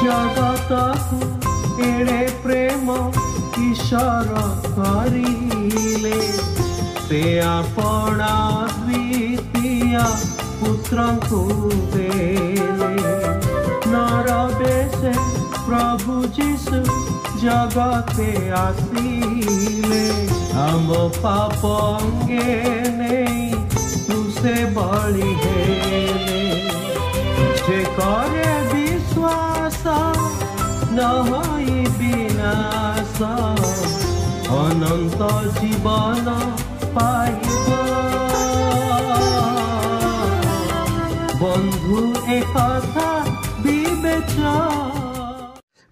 जगत एड़े प्रेम ईश्वर करिले से आपणा द्वितीय पुत्र को देले नरबेशे प्रभु जीशु जगते आसिले हम पाप अंगे नहीं तुसे बलि हेले जे करे विश्वास न होई विनाश अनंत जीवन पाइब बंधु एक कथा विवेचना।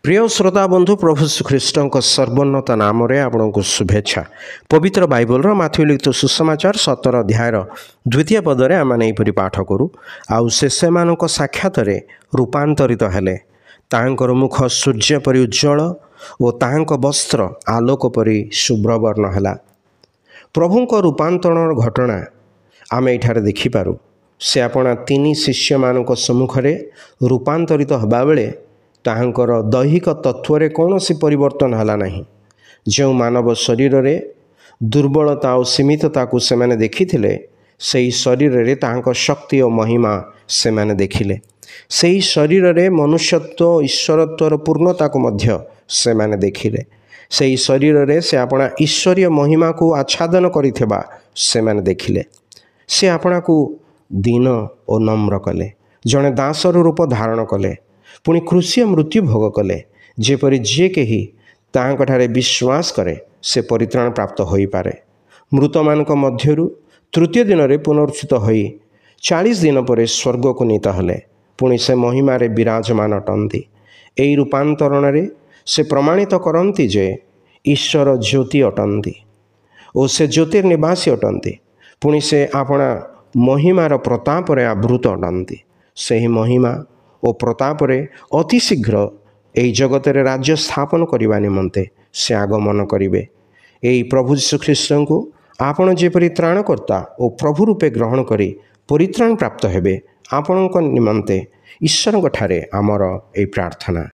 प्रिय श्रोता बंधु प्रभु श्रीख्रीष्ट सर्वोन्नत नाम आपण को शुभेच्छा। पवित्र बाइबल माथ्यू लिखित सुसमाचार 17 अध्याय द्वितीय पदरे आम यहीपरि पाठ करूँ आउ से साक्षात रूपांतरित हेले तांकर मुख सूर्य परि उज्ज्वल और तांक वस्त्र आलोक परि शुभ्रवर्ण है। प्रभुंक रूपांतरण घटना आम एठारे देखिपारू से आपणा 3 शिष्य मानक सम्मुख रूपांतरित हबा बेले ताहांकर दैहिक तत्वरे कौन सी परिवर्तन हला नहीं। जो मानव शरीर रे दुर्बलता और सीमितता को से माने देखिथिले सेही शरीर रे ताहांक शक्ति और महिमा से माने देखिले। सेही शरीर रे मनुष्यत्व ईश्वरत्वर पूर्णता को मध्य से माने देखिले। सेही शरीर रे से आपणा ईश्वरीय महिमा को आच्छादन करिथिबा से माने देखिले। से आपणा को दीन और नम्र कले जड़े दासर रूप धारण कले पुणी क्रूसीय मृत्यु भोग कले जेपरी जे कही ताहांकठारे विश्वास करे से परित्राण प्राप्त होई पारे। मृत मानक मध्यरु तृतीय दिन रे पुनरुत्थित होई 40 दिन पर स्वर्ग को नीत हले पुणी से महिमा रे विराजमान अटंती। एई रूपांतरण रे से प्रमाणित करंती जे ईश्वर ज्योति अटंती और से ज्योतिर्निवासी अटंती पुणी से आपणा महिमार प्रताप रे आवृत अटंती। सही महिमा और प्रताप रे अति शीघ्र यही जगत रे राज्य स्थापन करने निमंते से आगमन करिवे। यही प्रभु श्रीख्रीष्ट को आपण जेपरी त्राणकर्ता और प्रभु रूपे ग्रहण करी परित्राण प्राप्त हेबे आपणक निमंते ईश्वर ठारे आमर ए प्रार्थना।